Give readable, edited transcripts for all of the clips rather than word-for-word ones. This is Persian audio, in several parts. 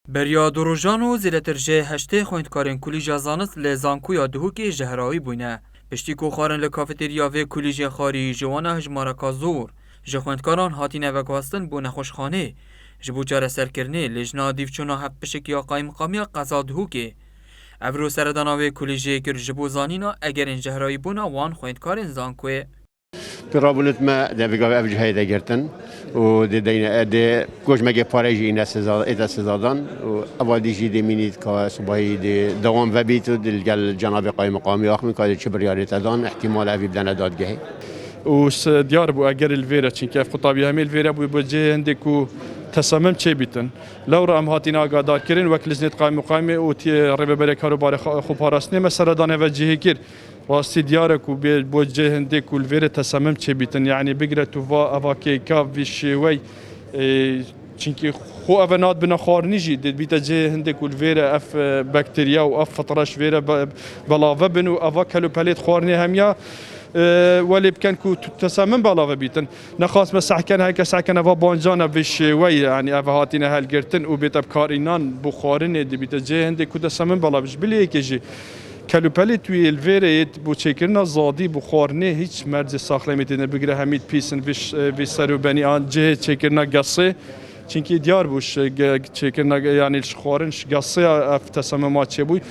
بریا دروژان و زیرترجه هشته خویندکارن کلیجا زانست لزانکویا دهوکی جهراوی بوینه. پشتی کو خارن لکافتریا و کلیج خاری جوانا هجمارکا زور. جخویندکاران هاتینه و گواستن بو نخوشخانه. جبو چاره سرکرنه لجنا دیوچونا هف پشک یا قایم قامیا قضا دهوکی. افرو سرداناوی کلیجی کر جبو زانینا اگر این جهراوی بونا وان خویندکارن زانکوی. برابلت ما دبیگاه افجه هیدا گرتن و دی کوچ مگه پارچی این سزادان و اوادیجی دی مینید که صبحی دی دوام و بیت و دل جناب قایم مقامی آخر میکرد چه بریاریت دان احتمال افی بدن دادگاهی. و دیار بو اگر الویرا چون که خطابی همه الویرا بو جه هندکو تصمیم چه بیتن لورا هم هاتینا آگادار کردن وکیل قایم مقامی و تی ربه برای کاروبار خوب هراسنه مثلا دانه و جهی کرد راستی دیاره کو بو جه هندکو الویرا تصمیم چه بیتن یعنی بگیره تو واکی کاف ویشوی چونکه خو اونات بنا خارنیجی دید بیت جه هندکو الویرا اف بکتریا و اف فطرش ویرا بلاوه بنو اوا کلو پلیت خارنی همیا ولی بکن کو تصمیم بالا بیتن نخواست مسحکن هایی که سحکن افا بانجان وشوی یعنی افا هاتین هل گرتن و بیت بکارینان بخارنه دی بیت جه هنده کو تصمیم بالا بیش بلیه که جی کلوپلی توی الویره بو چکرنا زادی بخارنه هیچ مرز ساخله میتونه بگیره همید پیسن وی سرو بنی آن جه چکرنا گسه چونکی دیار بوش چکرنا یعنی خارنش گسه اف تصمیمات چه بوی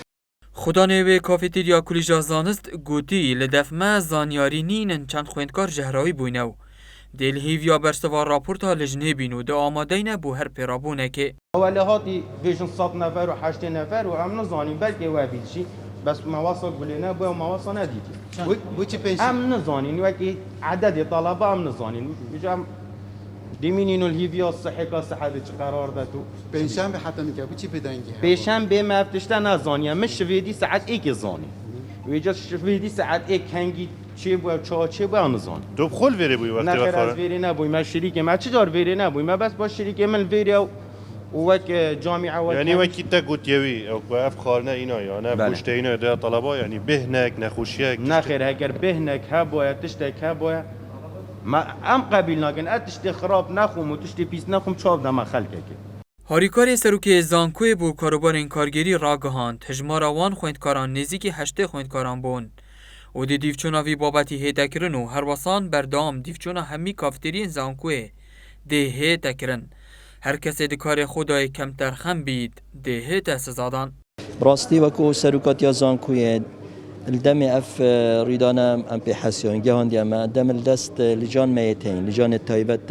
خدا نوی کافیتریا کلیجا زانست گوتی لدفمه زانیاری نینن چند خویندکار جهراوی بوینو. دل هیویا برسوار راپورتا لجنه بینو ده آماده نبو هر پیرابونه که اولی هاتی بیشن 100 نفر و 8 نفر و هم نزانیم بلکه وابیدشی بس مواصل بلینه بو مواصل ندیدی بو چی پیش هم نزانین وکی عدد طلبه هم نزانین بجام دیمینین الهیویا صحی که صحت قرار دادو پنجشنبه حتی میگه بو چی بدانگی پیشنبه مفتشته نزانیم مش شویدی ساعت 1 زانی ویجا شویدی ساعت 1 هنگی چه بو چه بو نزان تو بخول ویری بوی وقتی بخار از ویری نبوی من شریک من چه دار ویری نبوی من بس با شریک من ویری و وقت جامعه و یعنی وقتی تا گوتیوی او اف خارنه اینا یا نه پشت اینا ده طلبه یعنی بهنک نخوشیک نخیر اگر بهنک ها باید تشتک ها باید ما ام قبیل نگن اتشتی خراب نخوم و تشتی پیس نخوم چاب دم خلقه که هاریکاری سروکی زانکوی بو کاروبار این کارگری راگهاند هجمارا وان خویندکاران نزیکی هشته خویندکاران بون و دی دیوچونا وی بابتی هیدکرن و هر وسان بردام دیوچونا همی کافترین زانکوی ده هیدکرن هر کسی دکار خدای کمتر خم بید ده هیت سزادان براستی وکو سروکاتیا زانکوی الدم اف ريدانا ام بي حسيون جهان ديما دم الدست لجان ميتين لجان التايبت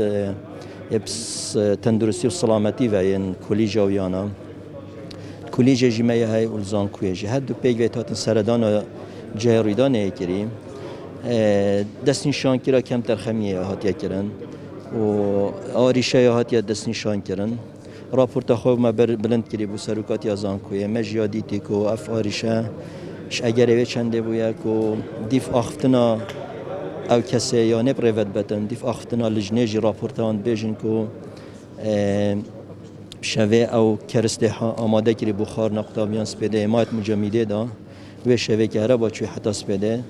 يبس تندرسي وسلامتي وين كوليجا ويانا كوليجا جماية هاي ولزان كويجي هادو بيج ويتات سردان جه ريدانا يكري دست نشان كرا كم ترخمية هاتيا كرن و آريشا هاتيا دست نشان كرن راپورت خوب ما بلند کردی بو سروکات یا زانکوی مجیادی تیکو اف آریشه ش اگر اوی چنده بویا کو دیف آختنا او کسی یا نبرود بتن دیف آختنا لجنهجی راپورتان بیجن کو شوه او کرسته آماده کردی بخار نقطابیان سپیده مایت مجمیده دا و شوه که هره با چوی حتا سپیده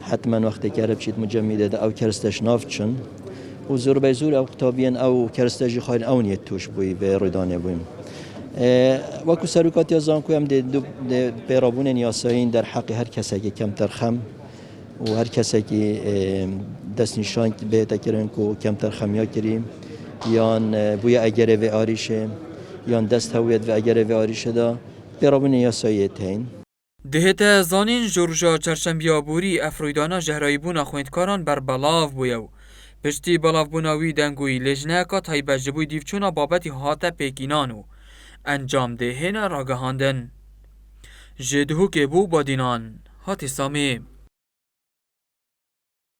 حتما وقتی که هره بچید مجمیده دا او کرستش نافت چن و زور به زور او کتابیان او کرستجی خواهی اون یه توش بوی به رودانه بویم وکو سروکاتی زانکو هم دو پیرابون نیاسایین در حق هر کسی که کمتر خم و هر کسی که دست نشان بهتا کرن که کمتر خمیا کریم یان بوی اگر و آریشه یان دست هویت و اگر و آریشه دا پیرابون نیاسایی تین دهتا زانین جورجا چرشنبیابوری افرویدانا جهرایی بونا خویندکاران بر بلاو بویو پشتی بلاو بوناوی دنگوی لجنه که تایبه جبوی دیوچونا بابتی هاته پیکینانو انجام دهینا راگهاندن جدهو که بو بادینان هاتی سامی